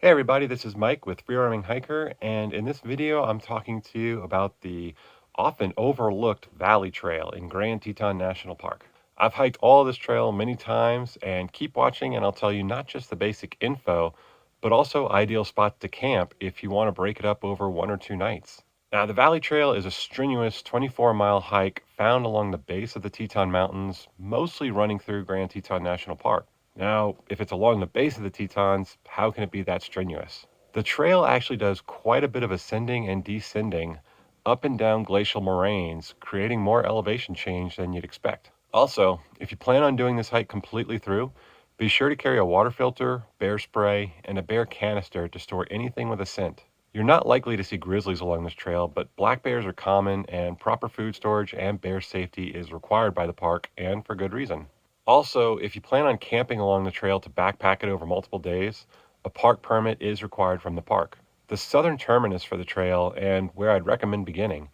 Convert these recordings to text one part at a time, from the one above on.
Hey everybody, this is Mike with Free Roaming Hiker, and in this video I'm talking to you about the often overlooked Valley Trail in Grand Teton National Park. I've hiked all this trail many times, and keep watching and I'll tell you not just the basic info, but also ideal spots to camp if you want to break it up over 1 or 2 nights. Now, the Valley Trail is a strenuous 24-mile hike found along the base of the Teton Mountains, mostly running through Grand Teton National Park. Now, if it's along the base of the Tetons, how can it be that strenuous? The trail actually does quite a bit of ascending and descending up and down glacial moraines, creating more elevation change than you'd expect. Also, if you plan on doing this hike completely through, be sure to carry a water filter, bear spray, and a bear canister to store anything with a scent. You're not likely to see grizzlies along this trail, but black bears are common, and proper food storage and bear safety is required by the park, and for good reason. Also, if you plan on camping along the trail to backpack it over multiple days, a park permit is required from the park. The southern terminus for the trail, and where I'd recommend beginning,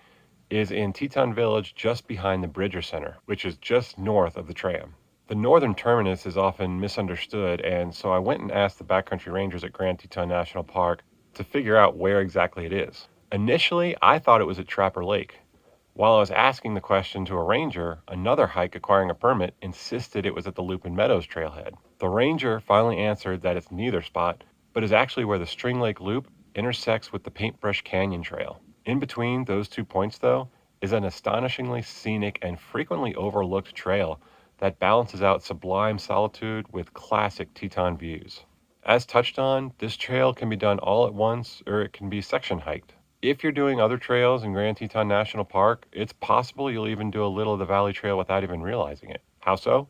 is in Teton Village just behind the Bridger Center, which is just north of the tram. The northern terminus is often misunderstood, and so I went and asked the backcountry rangers at Grand Teton National Park to figure out where exactly it is. Initially, I thought it was at Trapper Lake. While I was asking the question to a ranger, another hike acquiring a permit insisted it was at the Lupine Meadows trailhead. The ranger finally answered that it's neither spot, but is actually where the String Lake Loop intersects with the Paintbrush Canyon Trail. In between those 2 points, though, is an astonishingly scenic and frequently overlooked trail that balances out sublime solitude with classic Teton views. As touched on, this trail can be done all at once or it can be section hiked. If you're doing other trails in Grand Teton National Park, it's possible you'll even do a little of the Valley Trail without even realizing it. How so?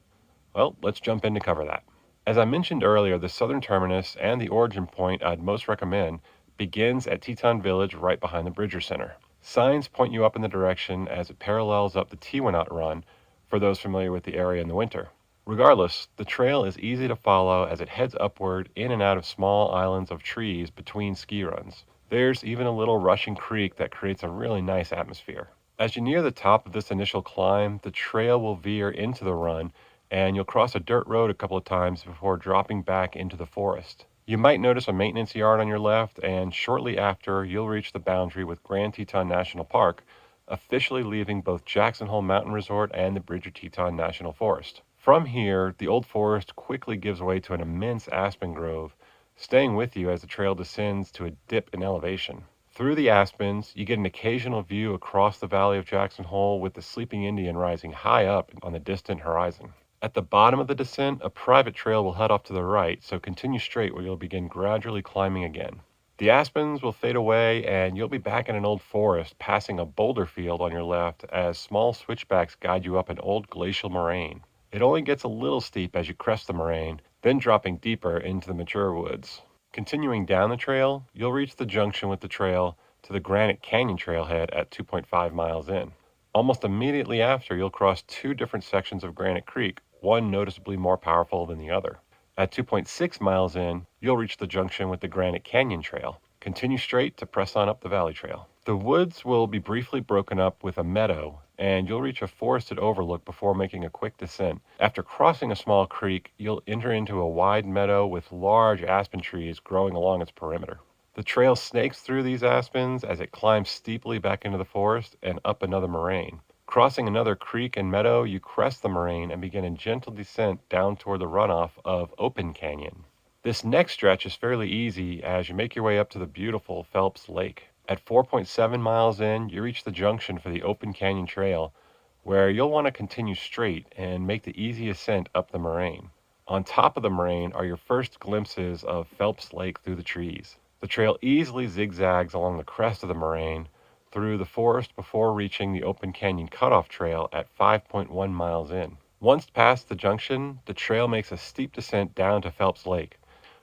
Well, let's jump in to cover that. As I mentioned earlier, the southern terminus and the origin point I'd most recommend begins at Teton Village right behind the Bridger Center. Signs point you up in the direction as it parallels up the Tewanot Run for those familiar with the area in the winter. Regardless, the trail is easy to follow as it heads upward in and out of small islands of trees between ski runs. There's even a little rushing creek that creates a really nice atmosphere. As you near the top of this initial climb, the trail will veer into the run and you'll cross a dirt road a couple of times before dropping back into the forest. You might notice a maintenance yard on your left, and shortly after, you'll reach the boundary with Grand Teton National Park, officially leaving both Jackson Hole Mountain Resort and the Bridger-Teton National Forest. From here, the old forest quickly gives way to an immense aspen grove, staying with you as the trail descends to a dip in elevation. Through the aspens, you get an occasional view across the valley of Jackson Hole with the sleeping Indian rising high up on the distant horizon. At the bottom of the descent, a private trail will head off to the right, so continue straight where you'll begin gradually climbing again. The aspens will fade away and you'll be back in an old forest, passing a boulder field on your left as small switchbacks guide you up an old glacial moraine. It only gets a little steep as you crest the moraine, then dropping deeper into the mature woods. Continuing down the trail, you'll reach the junction with the trail to the Granite Canyon trailhead at 2.5 miles in. Almost immediately after, you'll cross two different sections of Granite Creek, one noticeably more powerful than the other. At 2.6 miles in, you'll reach the junction with the Granite Canyon Trail. Continue straight to press on up the Valley Trail. The woods will be briefly broken up with a meadow, and you'll reach a forested overlook before making a quick descent. After crossing a small creek, you'll enter into a wide meadow with large aspen trees growing along its perimeter. The trail snakes through these aspens as it climbs steeply back into the forest and up another moraine. Crossing another creek and meadow, you crest the moraine and begin a gentle descent down toward the runoff of Open Canyon. This next stretch is fairly easy as you make your way up to the beautiful Phelps Lake. At 4.7 miles in, you reach the junction for the Open Canyon Trail, where you'll want to continue straight and make the easy ascent up the moraine. On top of the moraine are your first glimpses of Phelps Lake through the trees. The trail easily zigzags along the crest of the moraine through the forest before reaching the Open Canyon Cutoff Trail at 5.1 miles in. Once past the junction, the trail makes a steep descent down to Phelps Lake.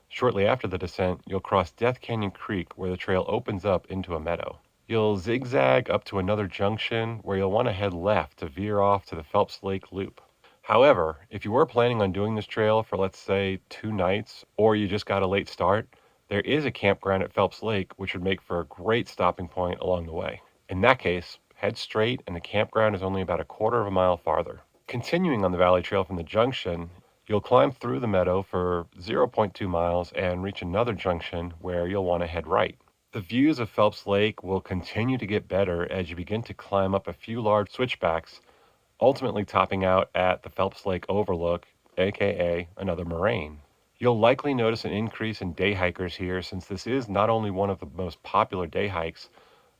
Shortly after the descent, you'll cross Death Canyon Creek where the trail opens up into a meadow. You'll zigzag up to another junction where you'll want to head left to veer off to the Phelps Lake Loop. However, if you were planning on doing this trail for, let's say, 2 nights, or you just got a late start, there is a campground at Phelps Lake which would make for a great stopping point along the way. In that case, head straight and the campground is only about a quarter of a mile farther. Continuing on the Valley Trail from the junction, You'll climb through the meadow for 0.2 miles and reach another junction where you'll want to head right. The views of Phelps Lake will continue to get better as you begin to climb up a few large switchbacks, ultimately topping out at the Phelps Lake Overlook, aka another moraine. You'll likely notice an increase in day hikers here since this is not only one of the most popular day hikes,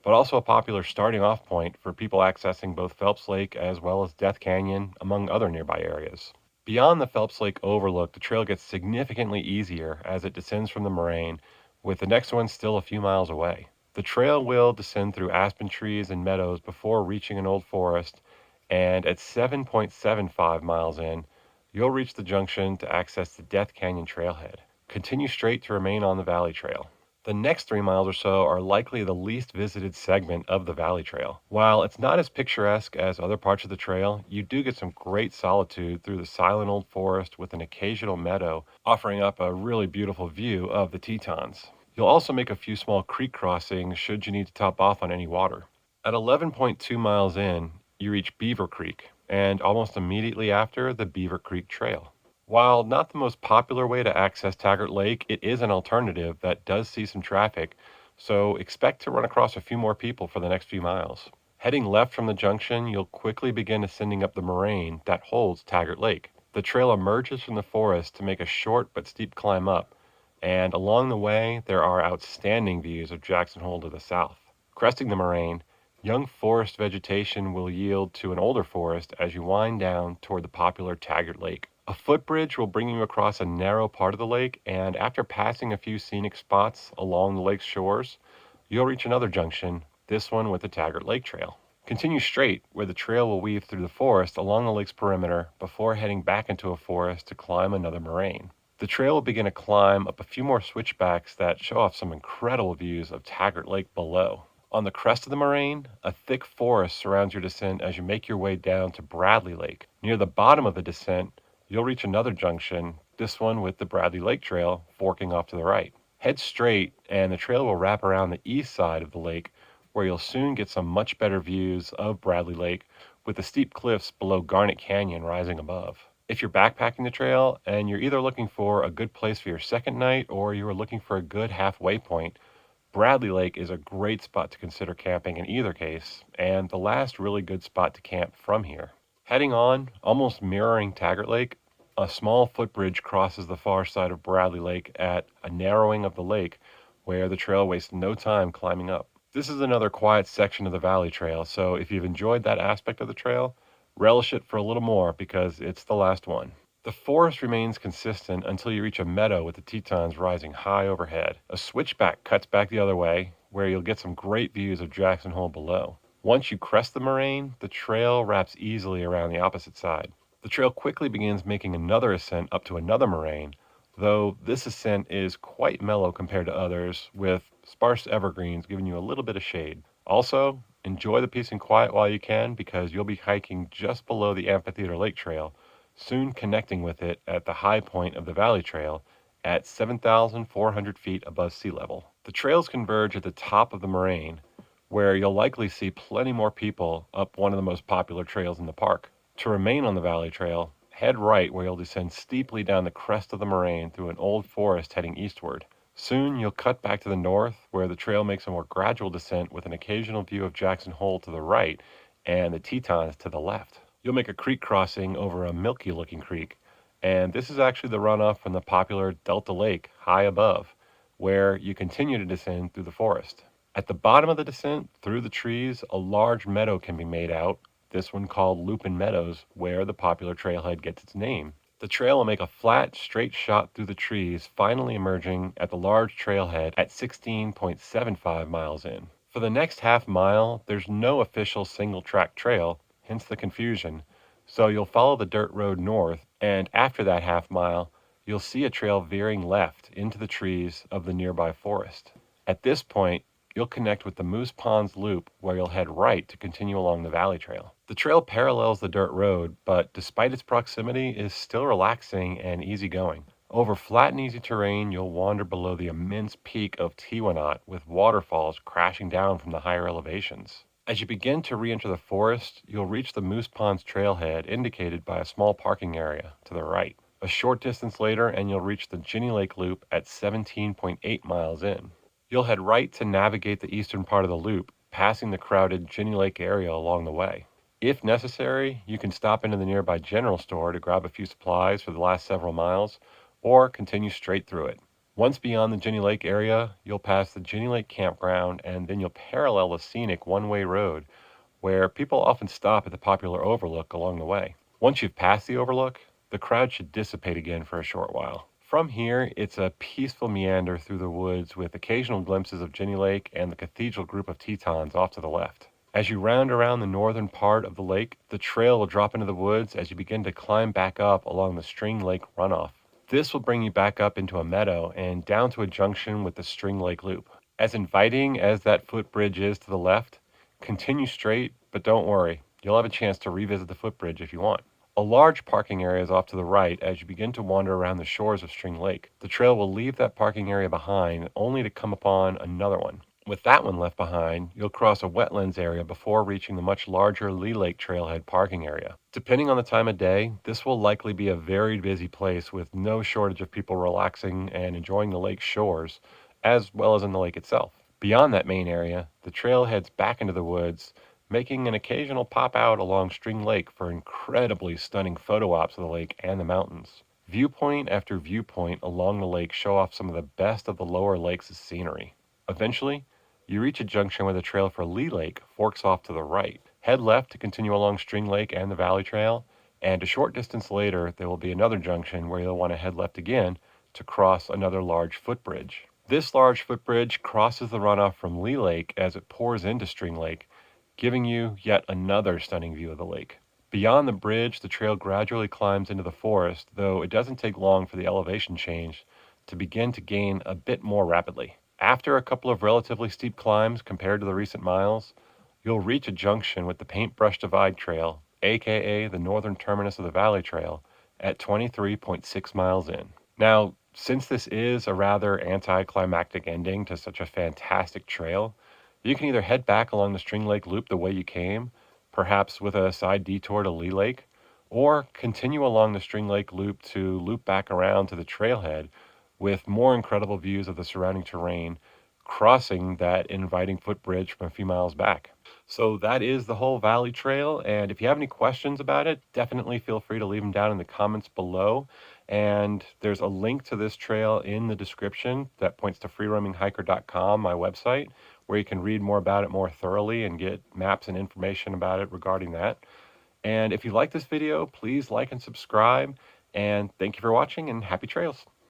but also a popular starting off point for people accessing both Phelps Lake as well as Death Canyon, among other nearby areas. Beyond the Phelps Lake Overlook, the trail gets significantly easier as it descends from the moraine, with the next one still a few miles away. The trail will descend through aspen trees and meadows before reaching an old forest, and at 7.75 miles in, you'll reach the junction to access the Death Canyon trailhead. Continue straight to remain on the Valley Trail. The next 3 miles or so are likely the least visited segment of the Valley Trail. While it's not as picturesque as other parts of the trail, you do get some great solitude through the silent old forest with an occasional meadow offering up a really beautiful view of the Tetons. You'll also make a few small creek crossings should you need to top off on any water. At 11.2 miles in, you reach Beaver Creek, and almost immediately after, the Beaver Creek Trail. While not the most popular way to access Taggart Lake, it is an alternative that does see some traffic, so expect to run across a few more people for the next few miles. Heading left from the junction, you'll quickly begin ascending up the moraine that holds Taggart Lake. The trail emerges from the forest to make a short but steep climb up, and along the way, there are outstanding views of Jackson Hole to the south. Cresting the moraine, young forest vegetation will yield to an older forest as you wind down toward the popular Taggart Lake. A footbridge will bring you across a narrow part of the lake, and after passing a few scenic spots along the lake's shores, you'll reach another junction, this one with the Taggart Lake Trail. Continue straight, where the trail will weave through the forest along the lake's perimeter before heading back into a forest to climb another moraine. The trail will begin a climb up a few more switchbacks that show off some incredible views of Taggart Lake below. On the crest of the moraine, a thick forest surrounds your descent as you make your way down to Bradley Lake. Near the bottom of the descent, you'll reach another junction, this one with the Bradley Lake Trail forking off to the right. Head straight, and the trail will wrap around the east side of the lake, where you'll soon get some much better views of Bradley Lake, with the steep cliffs below Garnet Canyon rising above. If you're backpacking the trail and you're either looking for a good place for your second night or you are looking for a good halfway point, Bradley Lake is a great spot to consider camping in either case, and the last really good spot to camp from here. Heading on, almost mirroring Taggart Lake, a small footbridge crosses the far side of Bradley Lake at a narrowing of the lake where the trail wastes no time climbing up. This is another quiet section of the Valley Trail, so if you've enjoyed that aspect of the trail, relish it for a little more because it's the last one. The forest remains consistent until you reach a meadow with the Tetons rising high overhead. A switchback cuts back the other way, where you'll get some great views of Jackson Hole below. Once you crest the moraine, the trail wraps easily around the opposite side. The trail quickly begins making another ascent up to another moraine, though this ascent is quite mellow compared to others, with sparse evergreens giving you a little bit of shade. Also, enjoy the peace and quiet while you can because you'll be hiking just below the Amphitheater Lake Trail, soon connecting with it at the high point of the Valley Trail at 7,400 feet above sea level. The trails converge at the top of the moraine, where you'll likely see plenty more people up one of the most popular trails in the park. To remain on the Valley Trail, head right where you'll descend steeply down the crest of the moraine through an old forest heading eastward. Soon you'll cut back to the north, where the trail makes a more gradual descent with an occasional view of Jackson Hole to the right and the Tetons to the left. You'll make a creek crossing over a milky-looking creek, and this is actually the runoff from the popular Delta Lake high above, where you continue to descend through the forest. At the bottom of the descent, through the trees, a large meadow can be made out, this one called Lupine Meadows, where the popular trailhead gets its name. The trail will make a flat, straight shot through the trees, finally emerging at the large trailhead at 16.75 miles in. For the next half mile, there's no official single-track trail, hence the confusion, so you'll follow the dirt road north, and after that half mile, you'll see a trail veering left into the trees of the nearby forest. At this point, you'll connect with the Moose Ponds Loop, where you'll head right to continue along the Valley Trail. The trail parallels the dirt road, but despite its proximity, is still relaxing and easygoing. Over flat and easy terrain, you'll wander below the immense peak of Tewanot, with waterfalls crashing down from the higher elevations. As you begin to re-enter the forest, you'll reach the Moose Ponds trailhead indicated by a small parking area to the right. A short distance later and you'll reach the Ginny Lake Loop at 17.8 miles in. You'll head right to navigate the eastern part of the loop, passing the crowded Ginny Lake area along the way. If necessary, you can stop into the nearby general store to grab a few supplies for the last several miles, or continue straight through it. Once beyond the Ginny Lake area, you'll pass the Ginny Lake campground and then you'll parallel the scenic one-way road where people often stop at the popular overlook along the way. Once you've passed the overlook, the crowd should dissipate again for a short while. From here, it's a peaceful meander through the woods with occasional glimpses of Ginny Lake and the cathedral group of Tetons off to the left. As you round around the northern part of the lake, the trail will drop into the woods as you begin to climb back up along the String Lake runoff. This will bring you back up into a meadow and down to a junction with the String Lake Loop. As inviting as that footbridge is to the left, continue straight, but don't worry, you'll have a chance to revisit the footbridge if you want. A large parking area is off to the right as you begin to wander around the shores of String Lake. The trail will leave that parking area behind only to come upon another one. With that one left behind, you'll cross a wetlands area before reaching the much larger Lee Lake Trailhead parking area. Depending on the time of day, this will likely be a very busy place with no shortage of people relaxing and enjoying the lake's shores, as well as in the lake itself. Beyond that main area, the trail heads back into the woods, making an occasional pop out along String Lake for incredibly stunning photo ops of the lake and the mountains. Viewpoint after viewpoint along the lake show off some of the best of the lower lakes' scenery. Eventually, you reach a junction where the trail for Lee Lake forks off to the right. Head left to continue along String Lake and the Valley Trail, and a short distance later there will be another junction where you'll want to head left again to cross another large footbridge. This large footbridge crosses the runoff from Lee Lake as it pours into String Lake, giving you yet another stunning view of the lake. Beyond the bridge, the trail gradually climbs into the forest, though it doesn't take long for the elevation change to begin to gain a bit more rapidly. After a couple of relatively steep climbs compared to the recent miles, you'll reach a junction with the Paintbrush Divide Trail, aka the northern terminus of the Valley Trail, at 23.6 miles in. Now, since this is a rather anticlimactic ending to such a fantastic trail, you can either head back along the String Lake Loop the way you came, perhaps with a side detour to Lee Lake, or continue along the String Lake Loop to loop back around to the trailhead with more incredible views of the surrounding terrain, crossing that inviting footbridge from a few miles back. So that is the whole Valley Trail, and if you have any questions about it, definitely feel free to leave them down in the comments below. And there's a link to this trail in the description that points to freeroaminghiker.com, my website, where you can read more about it more thoroughly and get maps and information about it regarding that. And if you like this video, please like and subscribe, and thank you for watching, and happy trails.